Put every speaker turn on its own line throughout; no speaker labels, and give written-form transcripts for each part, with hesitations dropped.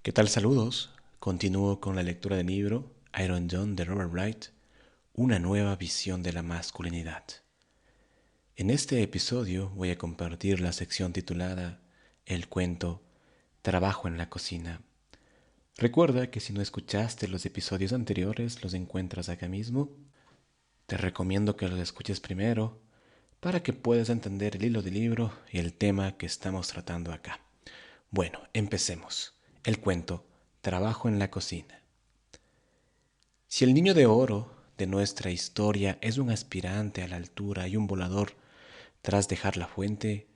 ¿Qué tal? Saludos. Continúo con la lectura del libro Iron John de Robert Wright, una nueva visión de la masculinidad. En este episodio voy a compartir la sección titulada El cuento Trabajo en la cocina. Recuerda que si no escuchaste los episodios anteriores, los encuentras acá mismo. Te recomiendo que los escuches primero para que puedas entender el hilo del libro y el tema que estamos tratando acá. Bueno, empecemos. El cuento Trabajo en la cocina. Si el niño de oro de nuestra historia es un aspirante a la altura y un volador tras dejar la fuente,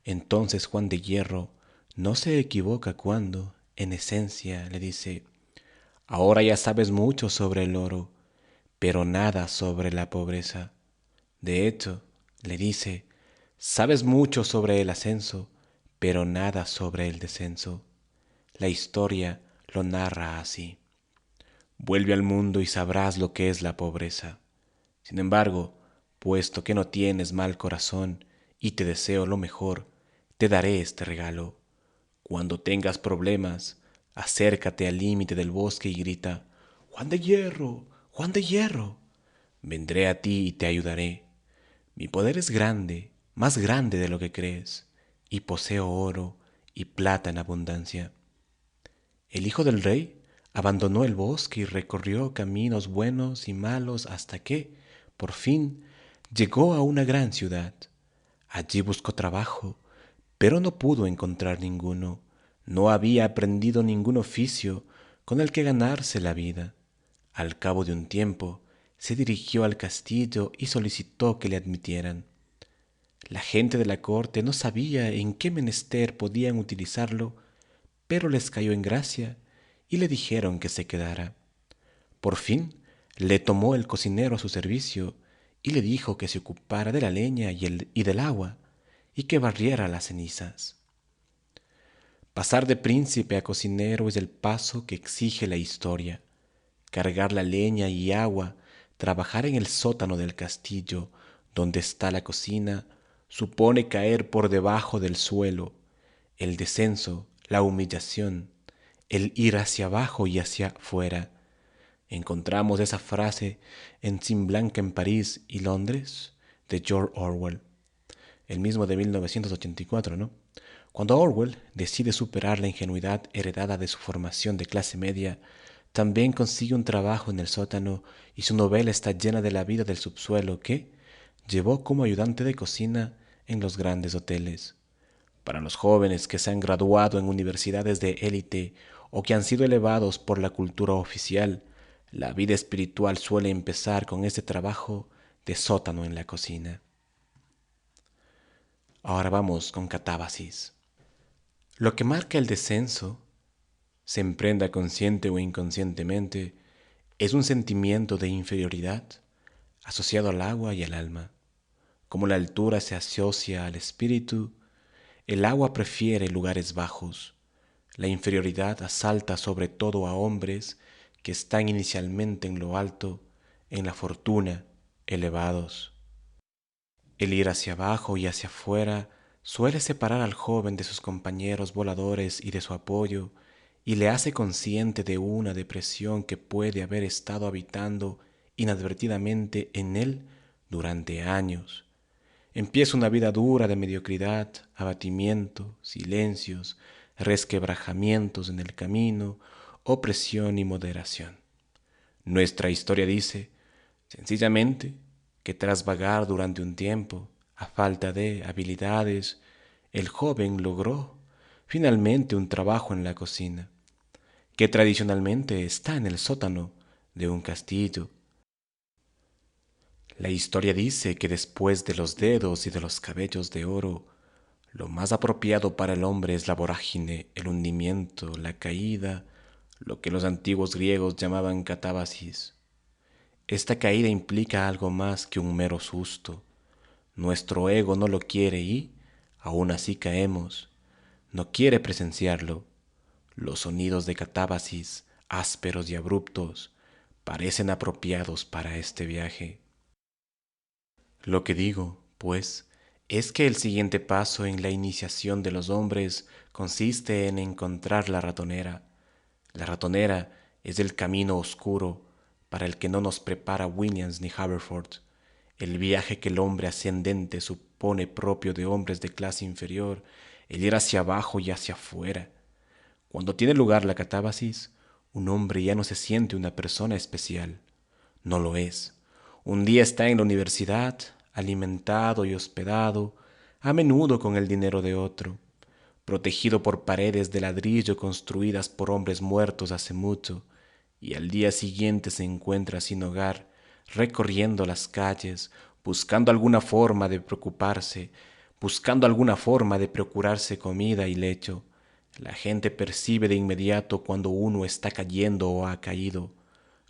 entonces Juan de Hierro no se equivoca cuando, en esencia, le dice: ahora ya sabes mucho sobre el oro, pero nada sobre la pobreza. De hecho, le dice: sabes mucho sobre el ascenso, pero nada sobre el descenso. La historia lo narra así. Vuelve al mundo y sabrás lo que es la pobreza. Sin embargo, puesto que no tienes mal corazón y te deseo lo mejor, te daré este regalo. Cuando tengas problemas, acércate al límite del bosque y grita: Juan de Hierro, Juan de Hierro. Vendré a ti y te ayudaré. Mi poder es grande, más grande de lo que crees, y poseo oro y plata en abundancia. El hijo del rey abandonó el bosque y recorrió caminos buenos y malos hasta que, por fin, llegó a una gran ciudad. Allí buscó trabajo, pero no pudo encontrar ninguno. No había aprendido ningún oficio con el que ganarse la vida. Al cabo de un tiempo, se dirigió al castillo y solicitó que le admitieran. La gente de la corte no sabía en qué menester podían utilizarlo, pero les cayó en gracia y le dijeron que se quedara. Por fin le tomó el cocinero a su servicio y le dijo que se ocupara de la leña y del agua y que barriera las cenizas. Pasar de príncipe a cocinero es el paso que exige la historia. Cargar la leña y agua, trabajar en el sótano del castillo donde está la cocina, supone caer por debajo del suelo, el descenso, la humillación, el ir hacia abajo y hacia afuera. Encontramos esa frase en Sin Blanca en París y Londres de George Orwell, el mismo de 1984, ¿no? Cuando Orwell decide superar la ingenuidad heredada de su formación de clase media, también consigue un trabajo en el sótano y su novela está llena de la vida del subsuelo que llevó como ayudante de cocina en los grandes hoteles. Para los jóvenes que se han graduado en universidades de élite o que han sido elevados por la cultura oficial, la vida espiritual suele empezar con este trabajo de sótano en la cocina. Ahora vamos con catábasis. Lo que marca el descenso, se emprenda consciente o inconscientemente, es un sentimiento de inferioridad asociado al agua y al alma. Como la altura se asocia al espíritu, el agua prefiere lugares bajos. La inferioridad asalta sobre todo a hombres que están inicialmente en lo alto, en la fortuna, elevados. El ir hacia abajo y hacia afuera suele separar al joven de sus compañeros voladores y de su apoyo, y le hace consciente de una depresión que puede haber estado habitando inadvertidamente en él durante años. Empieza una vida dura de mediocridad, abatimiento, silencios, resquebrajamientos en el camino, opresión y moderación. Nuestra historia dice, sencillamente, que tras vagar durante un tiempo, a falta de habilidades, el joven logró finalmente un trabajo en la cocina, que tradicionalmente está en el sótano de un castillo. La historia dice que después de los dedos y de los cabellos de oro, lo más apropiado para el hombre es la vorágine, el hundimiento, la caída, lo que los antiguos griegos llamaban catábasis. Esta caída implica algo más que un mero susto. Nuestro ego no lo quiere y, aún así caemos, no quiere presenciarlo. Los sonidos de catábasis, ásperos y abruptos, parecen apropiados para este viaje. Lo que digo, pues, es que el siguiente paso en la iniciación de los hombres consiste en encontrar la ratonera, La ratonera es el camino oscuro para el que no nos prepara Williams ni Haverford, el viaje que el hombre ascendente supone propio de hombres de clase inferior, el ir hacia abajo y hacia afuera. Cuando tiene lugar la catábasis, un hombre ya no se siente una persona especial. No lo es. Un día está en la universidad, alimentado y hospedado, a menudo con el dinero de otro, protegido por paredes de ladrillo construidas por hombres muertos hace mucho, y al día siguiente se encuentra sin hogar, recorriendo las calles, buscando alguna forma de preocuparse, buscando alguna forma de procurarse comida y lecho. La gente percibe de inmediato cuando uno está cayendo o ha caído.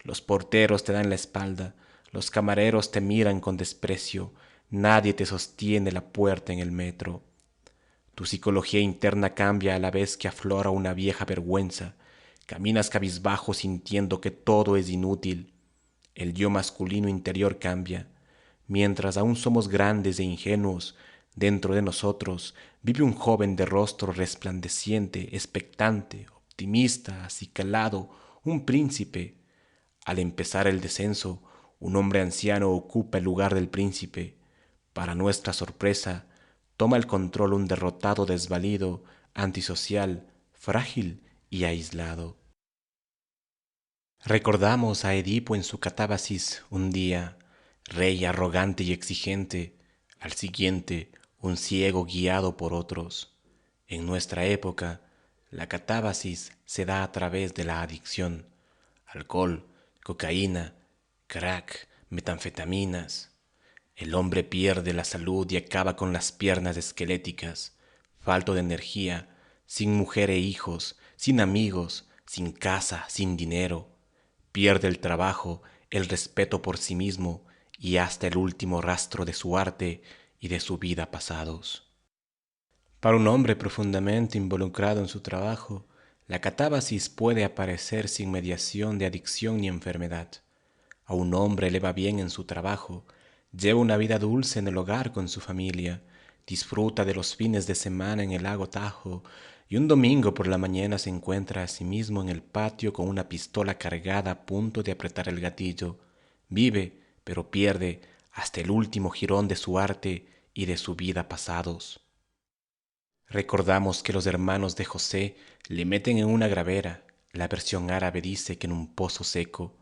Los porteros te dan la espalda, los camareros te miran con desprecio, nadie te sostiene la puerta en el metro. Tu psicología interna cambia a la vez que aflora una vieja vergüenza. Caminas cabizbajo sintiendo que todo es inútil. El yo masculino interior cambia. Mientras aún somos grandes e ingenuos, dentro de nosotros vive un joven de rostro resplandeciente, expectante, optimista, acicalado, un príncipe. Al empezar el descenso, un hombre anciano ocupa el lugar del príncipe. Para nuestra sorpresa, toma el control un derrotado desvalido, antisocial, frágil y aislado. Recordamos a Edipo en su catábasis un día, rey arrogante y exigente, al siguiente, un ciego guiado por otros. En nuestra época, la catábasis se da a través de la adicción, alcohol, cocaína, crack, metanfetaminas. El hombre pierde la salud y acaba con las piernas esqueléticas, falto de energía, sin mujer e hijos, sin amigos, sin casa, sin dinero. Pierde el trabajo, el respeto por sí mismo y hasta el último rastro de su arte y de su vida pasados. Para un hombre profundamente involucrado en su trabajo, la catábasis puede aparecer sin mediación de adicción ni enfermedad. A un hombre le va bien en su trabajo, lleva una vida dulce en el hogar con su familia, disfruta de los fines de semana en el lago Tajo y un domingo por la mañana se encuentra a sí mismo en el patio con una pistola cargada a punto de apretar el gatillo. Vive, pero pierde hasta el último jirón de su arte y de su vida pasados. Recordamos que los hermanos de José le meten en una gravera, la versión árabe dice que en un pozo seco.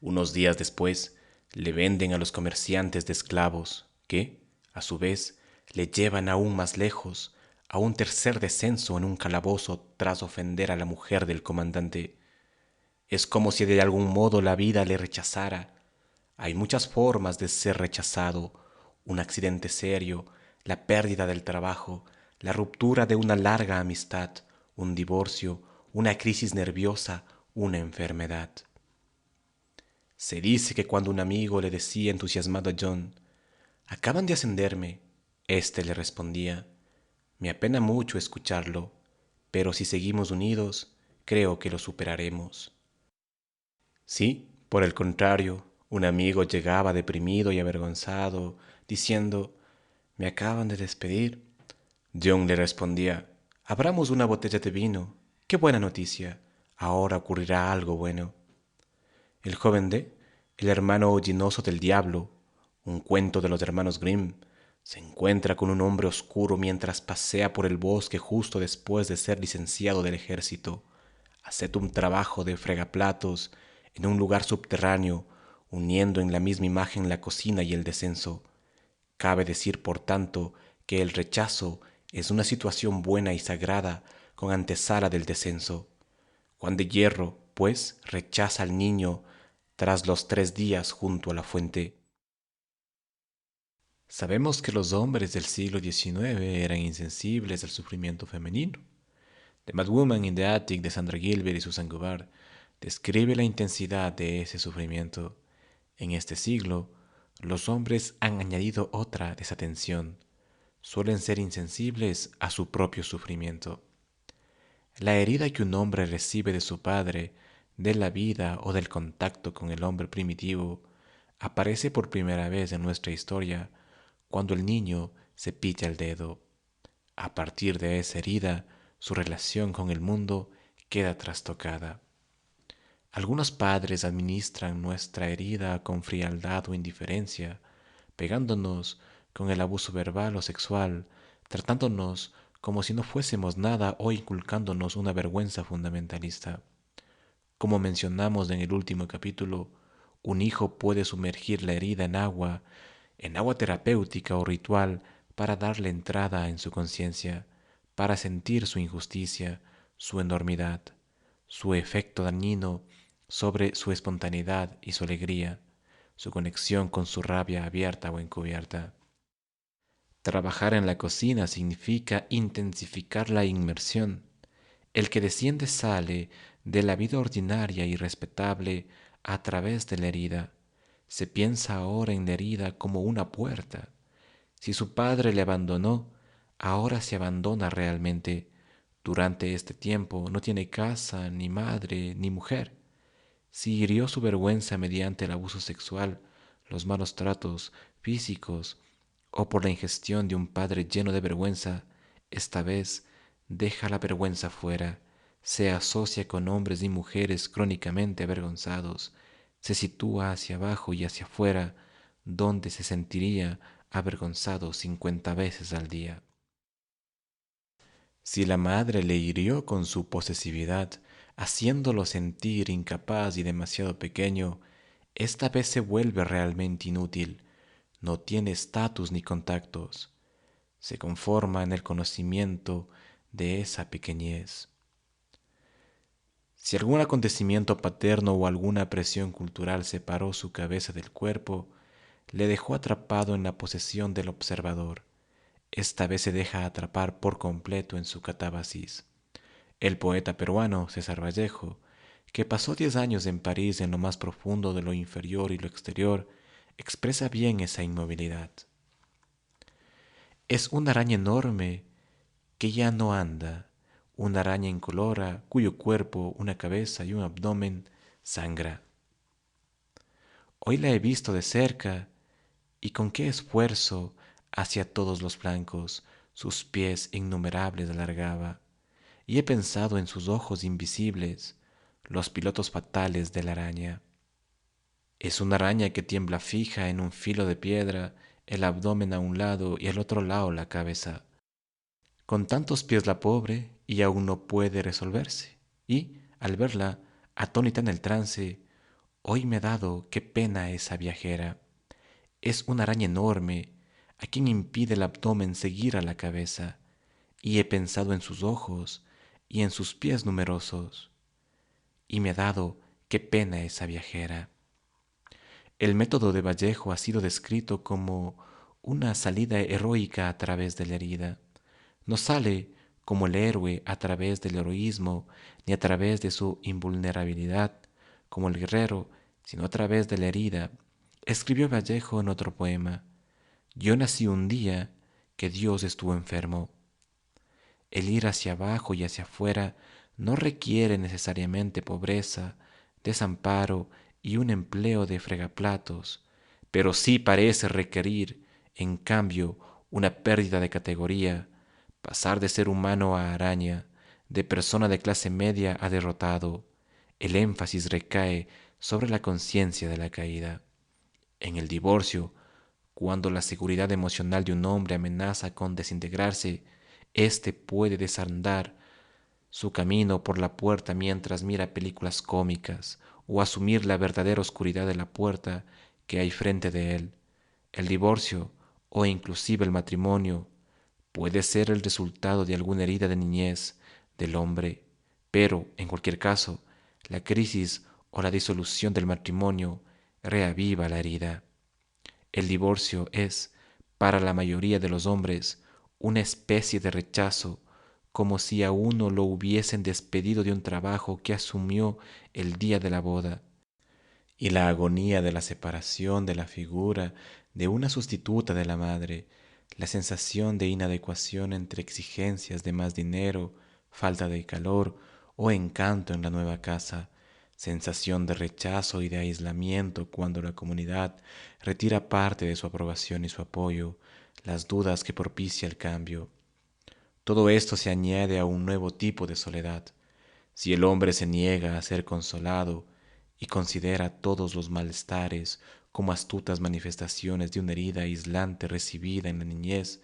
Unos días después le venden a los comerciantes de esclavos, que, a su vez, le llevan aún más lejos, a un tercer descenso en un calabozo tras ofender a la mujer del comandante. Es como si de algún modo la vida le rechazara. Hay muchas formas de ser rechazado, un accidente serio, la pérdida del trabajo, la ruptura de una larga amistad, un divorcio, una crisis nerviosa, una enfermedad. Se dice que cuando un amigo le decía entusiasmado a John, «Acaban de ascenderme», éste le respondía, «Me apena mucho escucharlo, pero si seguimos unidos, creo que lo superaremos». Sí, por el contrario, un amigo llegaba deprimido y avergonzado, diciendo, «Me acaban de despedir». John le respondía, «Abramos una botella de vino. Qué buena noticia. Ahora ocurrirá algo bueno». El joven D, el hermano hollinoso del diablo, un cuento de los hermanos Grimm, se encuentra con un hombre oscuro mientras pasea por el bosque justo después de ser licenciado del ejército. Acepta un trabajo de fregaplatos en un lugar subterráneo, uniendo en la misma imagen la cocina y el descenso. Cabe decir, por tanto, que el rechazo es una situación buena y sagrada con antesala del descenso. Juan de Hierro, pues, rechaza al niño tras los 3 días junto a la fuente. Sabemos que los hombres del siglo XIX eran insensibles al sufrimiento femenino. The Mad Woman in the Attic de Sandra Gilbert y Susan Gouvard describe la intensidad de ese sufrimiento. En este siglo, los hombres han añadido otra desatención. Suelen ser insensibles a su propio sufrimiento. La herida que un hombre recibe de su padre, de la vida o del contacto con el hombre primitivo, aparece por primera vez en nuestra historia cuando el niño se pica el dedo. A partir de esa herida, su relación con el mundo queda trastocada. Algunos padres administran nuestra herida con frialdad o indiferencia, pegándonos con el abuso verbal o sexual, tratándonos como si no fuésemos nada o inculcándonos una vergüenza fundamentalista. Como mencionamos en el último capítulo, un hijo puede sumergir la herida en agua terapéutica o ritual para darle entrada en su conciencia, para sentir su injusticia, su enormidad, su efecto dañino sobre su espontaneidad y su alegría, su conexión con su rabia abierta o encubierta. Trabajar en la cocina significa intensificar la inmersión. El que desciende sale de la vida ordinaria y respetable a través de la herida. Se piensa ahora en la herida como una puerta. Si su padre le abandonó, ahora se abandona realmente. Durante este tiempo no tiene casa, ni madre, ni mujer. Si hirió su vergüenza mediante el abuso sexual, los malos tratos físicos o por la ingestión de un padre lleno de vergüenza, esta vez deja la vergüenza fuera, se asocia con hombres y mujeres crónicamente avergonzados, se sitúa hacia abajo y hacia afuera, donde se sentiría avergonzado 50 veces al día. Si la madre le hirió con su posesividad, haciéndolo sentir incapaz y demasiado pequeño, esta vez se vuelve realmente inútil, no tiene estatus ni contactos, se conforma en el conocimiento de esa pequeñez. Si algún acontecimiento paterno o alguna presión cultural separó su cabeza del cuerpo, le dejó atrapado en la posesión del observador. Esta vez se deja atrapar por completo en su catábasis. El poeta peruano César Vallejo, que pasó 10 años en París en lo más profundo de lo inferior y lo exterior, expresa bien esa inmovilidad. Es una araña enorme que ya no anda, una araña incolora cuyo cuerpo, una cabeza y un abdomen sangra. Hoy la he visto de cerca y con qué esfuerzo hacia todos los flancos sus pies innumerables alargaba, y he pensado en sus ojos invisibles, los pilotos fatales de la araña. Es una araña que tiembla fija en un filo de piedra, el abdomen a un lado y al otro lado la cabeza. Con tantos pies la pobre y aún no puede resolverse. Y, al verla, atónita en el trance, hoy me ha dado qué pena esa viajera. Es una araña enorme, a quien impide el abdomen seguir a la cabeza, y he pensado en sus ojos y en sus pies numerosos, y me ha dado qué pena esa viajera. El método de Vallejo ha sido descrito como una salida heroica a través de la herida. No sale como el héroe a través del heroísmo, ni a través de su invulnerabilidad, como el guerrero, sino a través de la herida. Escribió Vallejo en otro poema: yo nací un día que Dios estuvo enfermo. El ir hacia abajo y hacia afuera no requiere necesariamente pobreza, desamparo y un empleo de fregaplatos, pero sí parece requerir, en cambio, una pérdida de categoría, pasar de ser humano a araña, de persona de clase media a derrotado. El énfasis recae sobre la conciencia de la caída. En el divorcio, cuando la seguridad emocional de un hombre amenaza con desintegrarse, éste puede desandar su camino por la puerta mientras mira películas cómicas o asumir la verdadera oscuridad de la puerta que hay frente de él. El divorcio o inclusive el matrimonio puede ser el resultado de alguna herida de niñez del hombre, pero en cualquier caso, la crisis o la disolución del matrimonio reaviva la herida. El divorcio es, para la mayoría de los hombres, una especie de rechazo, como si a uno lo hubiesen despedido de un trabajo que asumió el día de la boda. Y la agonía de la separación de la figura de una sustituta de la madre, la sensación de inadecuación entre exigencias de más dinero, falta de calor o encanto en la nueva casa, sensación de rechazo y de aislamiento cuando la comunidad retira parte de su aprobación y su apoyo, las dudas que propicia el cambio. Todo esto se añade a un nuevo tipo de soledad. Si el hombre se niega a ser consolado, y considera todos los malestares como astutas manifestaciones de una herida aislante recibida en la niñez,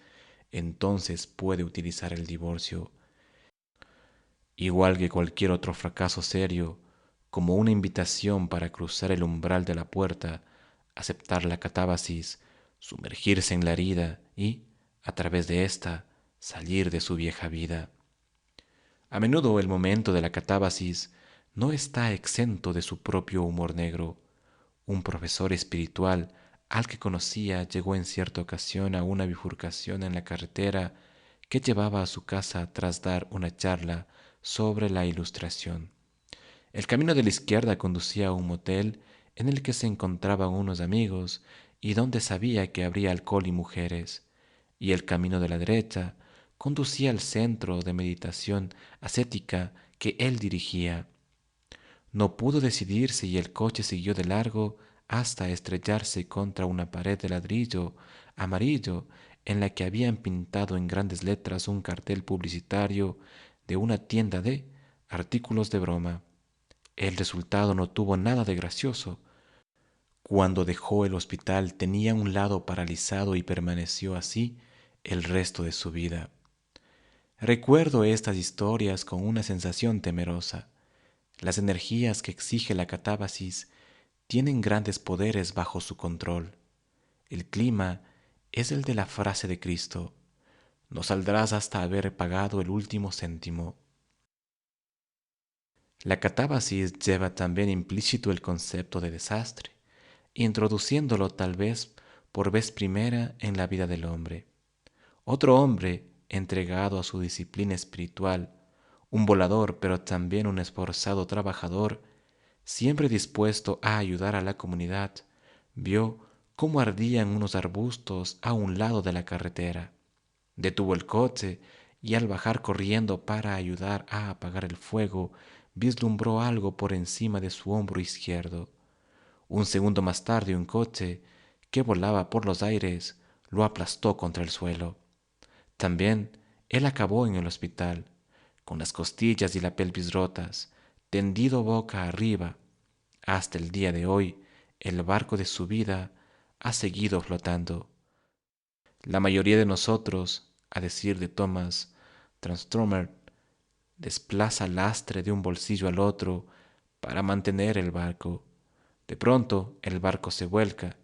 entonces puede utilizar el divorcio, igual que cualquier otro fracaso serio, como una invitación para cruzar el umbral de la puerta, aceptar la catábasis, sumergirse en la herida y, a través de ésta, salir de su vieja vida. A menudo el momento de la catábasis no está exento de su propio humor negro. Un profesor espiritual al que conocía llegó en cierta ocasión a una bifurcación en la carretera que llevaba a su casa tras dar una charla sobre la Ilustración. El camino de la izquierda conducía a un motel en el que se encontraban unos amigos y donde sabía que habría alcohol y mujeres, y el camino de la derecha conducía al centro de meditación ascética que él dirigía. No pudo decidirse y el coche siguió de largo hasta estrellarse contra una pared de ladrillo amarillo en la que habían pintado en grandes letras un cartel publicitario de una tienda de artículos de broma. El resultado no tuvo nada de gracioso. Cuando dejó el hospital tenía un lado paralizado y permaneció así el resto de su vida. Recuerdo estas historias con una sensación temerosa. Las energías que exige la catábasis tienen grandes poderes bajo su control. El clima es el de la frase de Cristo: no saldrás hasta haber pagado el último céntimo. La catábasis lleva también implícito el concepto de desastre, introduciéndolo tal vez por vez primera en la vida del hombre. Otro hombre entregado a su disciplina espiritual, un volador pero también un esforzado trabajador, siempre dispuesto a ayudar a la comunidad, vio cómo ardían unos arbustos a un lado de la carretera. Detuvo el coche y al bajar corriendo para ayudar a apagar el fuego, vislumbró algo por encima de su hombro izquierdo. Un segundo más tarde un coche que volaba por los aires lo aplastó contra el suelo. También él acabó en el hospital, con las costillas y la pelvis rotas, tendido boca arriba. Hasta el día de hoy, el barco de su vida ha seguido flotando. La mayoría de nosotros, a decir de Thomas Transtromer, desplaza lastre de un bolsillo al otro para mantener el barco. De pronto, el barco se vuelca.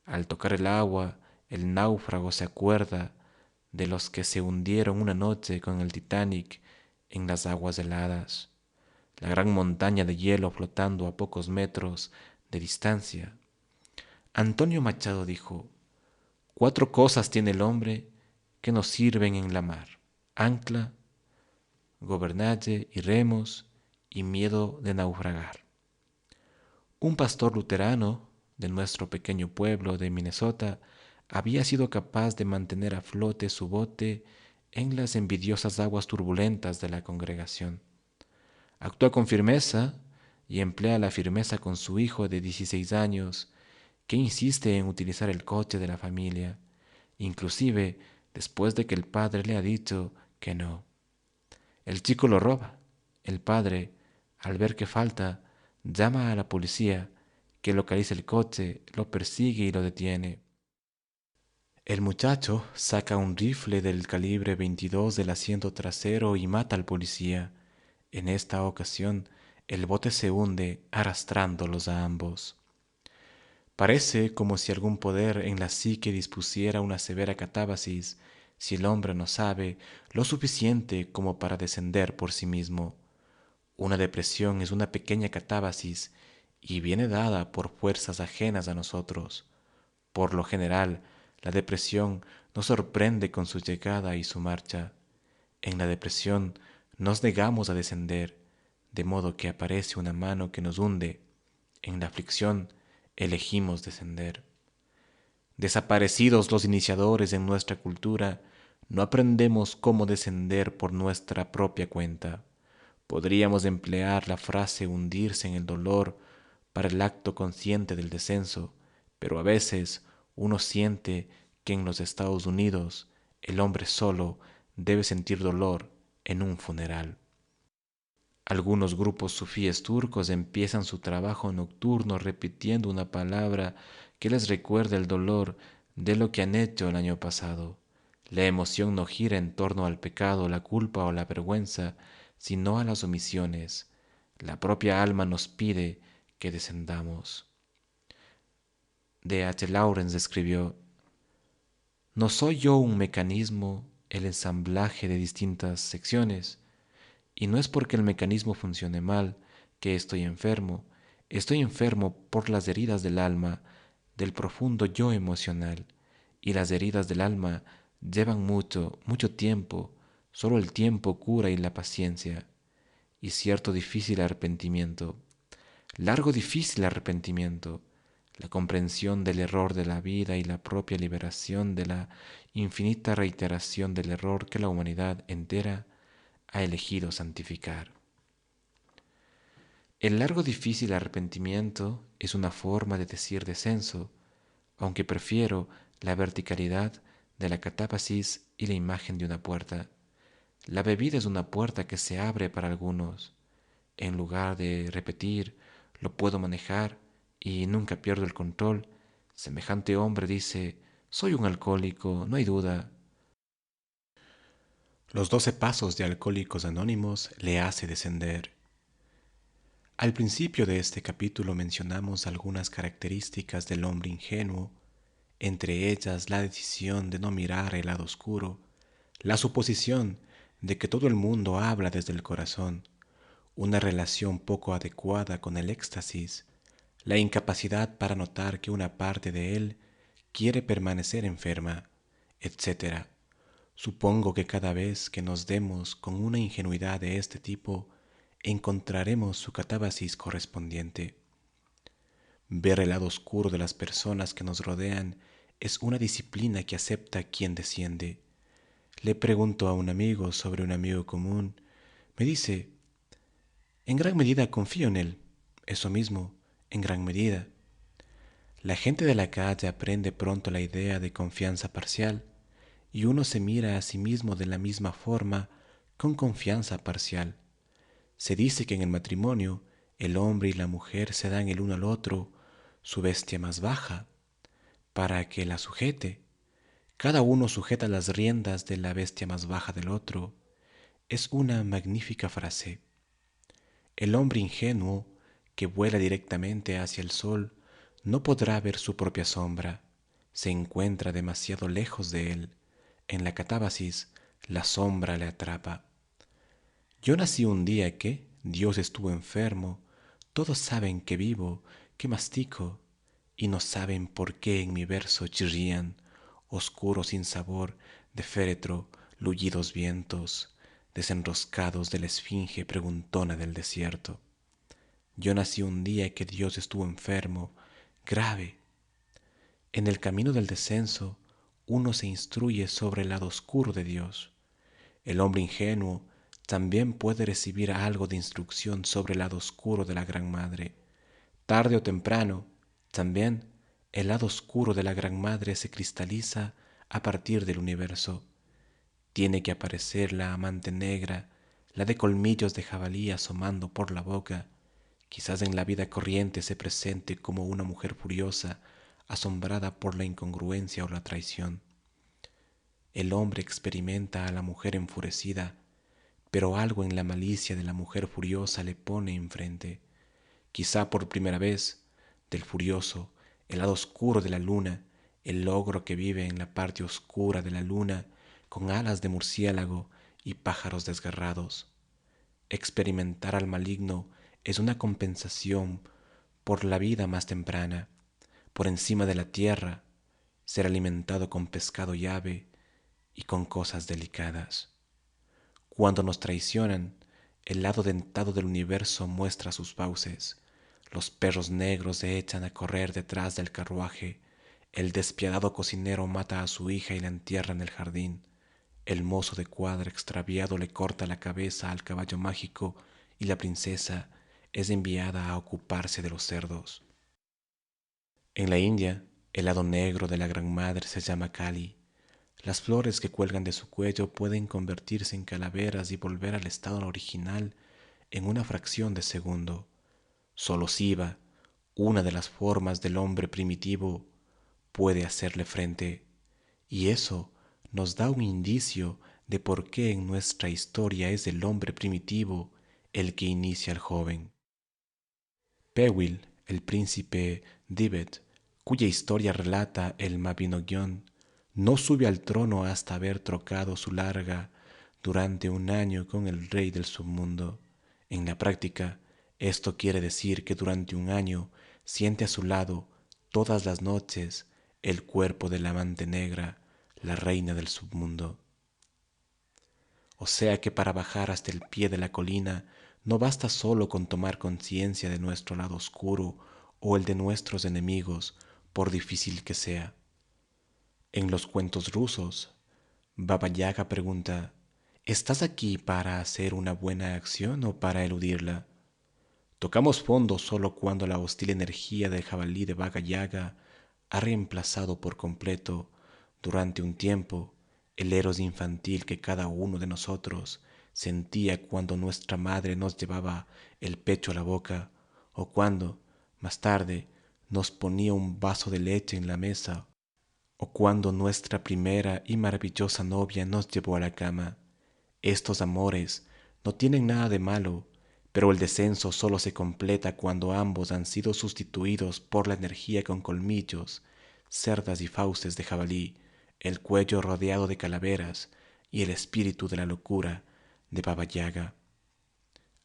Al tocar el agua, el náufrago se acuerda de los que se hundieron una noche con el Titanic en las aguas heladas, la gran montaña de hielo flotando a pocos metros de distancia. Antonio Machado dijo: 4 cosas tiene el hombre que nos sirven en la mar: ancla, gobernalle y remos, y miedo de naufragar. Un pastor luterano de nuestro pequeño pueblo de Minnesota había sido capaz de mantener a flote su bote en las envidiosas aguas turbulentas de la congregación. Actúa con firmeza y emplea la firmeza con su hijo de 16 años, que insiste en utilizar el coche de la familia, inclusive después de que el padre le ha dicho que no. El chico lo roba. El padre, al ver que falta, llama a la policía, que localiza el coche, lo persigue y lo detiene. El muchacho saca un rifle del calibre 22 del asiento trasero y mata al policía. En esta ocasión, el bote se hunde arrastrándolos a ambos. Parece como si algún poder en la psique dispusiera una severa catábasis si el hombre no sabe lo suficiente como para descender por sí mismo. Una depresión es una pequeña catábasis y viene dada por fuerzas ajenas a nosotros. Por lo general, la depresión nos sorprende con su llegada y su marcha. En la depresión nos negamos a descender, de modo que aparece una mano que nos hunde. En la aflicción elegimos descender. Desaparecidos los iniciadores en nuestra cultura, no aprendemos cómo descender por nuestra propia cuenta. Podríamos emplear la frase hundirse en el dolor para el acto consciente del descenso, pero a veces uno siente que en los Estados Unidos el hombre solo debe sentir dolor en un funeral. Algunos grupos sufíes turcos empiezan su trabajo nocturno repitiendo una palabra que les recuerda el dolor de lo que han hecho el año pasado. La emoción no gira en torno al pecado, la culpa o la vergüenza, sino a las omisiones. La propia alma nos pide que descendamos. D. H. Lawrence escribió: ¿No soy yo un mecanismo, el ensamblaje de distintas secciones? Y no es porque el mecanismo funcione mal que estoy enfermo por las heridas del alma, del profundo yo emocional, y las heridas del alma llevan mucho, mucho tiempo, solo el tiempo cura y la paciencia, y cierto difícil arrepentimiento, largo difícil arrepentimiento, la comprensión del error de la vida y la propia liberación de la infinita reiteración del error que la humanidad entera ha elegido santificar. El largo difícil arrepentimiento es una forma de decir descenso, aunque prefiero la verticalidad de la catábasis y la imagen de una puerta. La bebida es una puerta que se abre para algunos. En lugar de repetir, lo puedo manejar y nunca pierdo el control, semejante hombre dice, soy un alcohólico, no hay duda. Los 12 pasos de Alcohólicos Anónimos le hace descender. Al principio de este capítulo mencionamos algunas características del hombre ingenuo, entre ellas la decisión de no mirar el lado oscuro, la suposición de que todo el mundo habla desde el corazón, una relación poco adecuada con el éxtasis, la incapacidad para notar que una parte de él quiere permanecer enferma, etc. Supongo que cada vez que nos demos con una ingenuidad de este tipo, encontraremos su catábasis correspondiente. Ver el lado oscuro de las personas que nos rodean es una disciplina que acepta quien desciende. Le pregunto a un amigo sobre un amigo común. Me dice, en gran medida confío en él. Eso mismo, en gran medida. La gente de la calle aprende pronto la idea de confianza parcial y uno se mira a sí mismo de la misma forma con confianza parcial. Se dice que en el matrimonio el hombre y la mujer se dan el uno al otro su bestia más baja para que la sujete. Cada uno sujeta las riendas de la bestia más baja del otro. Es una magnífica frase. El hombre ingenuo que vuela directamente hacia el sol no podrá ver su propia sombra. Se encuentra demasiado lejos de él. En la catábasis, la sombra le atrapa. Yo nací un día que Dios estuvo enfermo. Todos saben que vivo, que mastico, y no saben por qué en mi verso chirrían, oscuro sin sabor, de féretro, lullidos vientos, desenroscados de la esfinge preguntona del desierto. Yo nací un día que Dios estuvo enfermo, grave. En el camino del descenso, uno se instruye sobre el lado oscuro de Dios. El hombre ingenuo también puede recibir algo de instrucción sobre el lado oscuro de la Gran Madre. Tarde o temprano, también, el lado oscuro de la Gran Madre se cristaliza a partir del universo. Tiene que aparecer la amante negra, la de colmillos de jabalí asomando por la boca. Quizás en la vida corriente se presente como una mujer furiosa, asombrada por la incongruencia o la traición. El hombre experimenta a la mujer enfurecida, pero algo en la malicia de la mujer furiosa le pone enfrente. Quizá por primera vez, del furioso, el lado oscuro de la luna, el ogro que vive en la parte oscura de la luna, con alas de murciélago y pájaros desgarrados. Experimentar al maligno es una compensación por la vida más temprana, por encima de la tierra, ser alimentado con pescado y ave y con cosas delicadas. Cuando nos traicionan, el lado dentado del universo muestra sus fauces. Los perros negros se echan a correr detrás del carruaje. El despiadado cocinero mata a su hija y la entierra en el jardín. El mozo de cuadra extraviado le corta la cabeza al caballo mágico y la princesa es enviada a ocuparse de los cerdos. En la India, el lado negro de la Gran Madre se llama Kali. Las flores que cuelgan de su cuello pueden convertirse en calaveras y volver al estado original en una fracción de segundo. Solo Siva, una de las formas del hombre primitivo, puede hacerle frente. Y eso nos da un indicio de por qué en nuestra historia es el hombre primitivo el que inicia al joven. Pewil, el príncipe Divet, cuya historia relata el Mabinogion, no sube al trono hasta haber trocado su larga durante un año con el rey del submundo. En la práctica, esto quiere decir que durante un año siente a su lado todas las noches el cuerpo de la amante negra, la reina del submundo. O sea que para bajar hasta el pie de la colina no basta solo con tomar conciencia de nuestro lado oscuro o el de nuestros enemigos, por difícil que sea. En los cuentos rusos, Baba Yaga pregunta, ¿estás aquí para hacer una buena acción o para eludirla? Tocamos fondo solo cuando la hostil energía del jabalí de Baba Yaga ha reemplazado por completo, durante un tiempo, el eros infantil que cada uno de nosotros sentía cuando nuestra madre nos llevaba el pecho a la boca o cuando, más tarde, nos ponía un vaso de leche en la mesa o cuando nuestra primera y maravillosa novia nos llevó a la cama. Estos amores no tienen nada de malo, pero el descenso solo se completa cuando ambos han sido sustituidos por la energía con colmillos, cerdas y fauces de jabalí, el cuello rodeado de calaveras y el espíritu de la locura de Baba Yaga.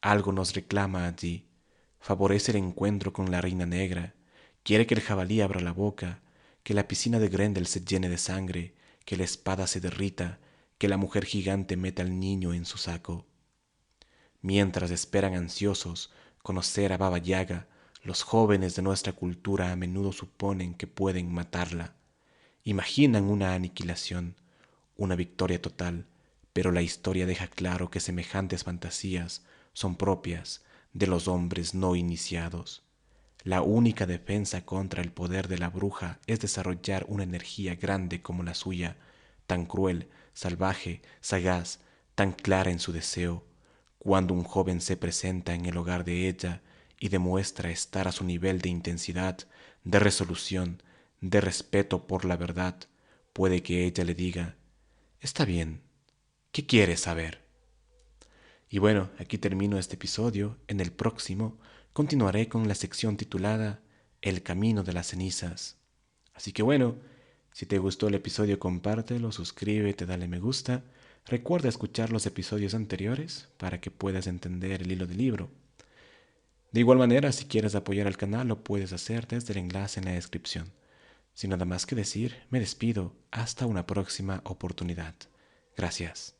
Algo nos reclama allí, favorece el encuentro con la reina negra, quiere que el jabalí abra la boca, que la piscina de Grendel se llene de sangre, que la espada se derrita, que la mujer gigante meta al niño en su saco. Mientras esperan ansiosos conocer a Baba Yaga, los jóvenes de nuestra cultura a menudo suponen que pueden matarla. Imaginan una aniquilación, una victoria total, pero la historia deja claro que semejantes fantasías son propias de los hombres no iniciados. La única defensa contra el poder de la bruja es desarrollar una energía grande como la suya, tan cruel, salvaje, sagaz, tan clara en su deseo. Cuando un joven se presenta en el hogar de ella y demuestra estar a su nivel de intensidad, de resolución, de respeto por la verdad, puede que ella le diga, está bien, ¿qué quieres saber? Y bueno, aquí termino este episodio. En el próximo continuaré con la sección titulada El camino de las cenizas. Así que bueno, si te gustó el episodio compártelo, suscríbete, dale me gusta. Recuerda escuchar los episodios anteriores para que puedas entender el hilo del libro. De igual manera, si quieres apoyar al canal, lo puedes hacer desde el enlace en la descripción. Sin nada más que decir, me despido. Hasta una próxima oportunidad. Gracias.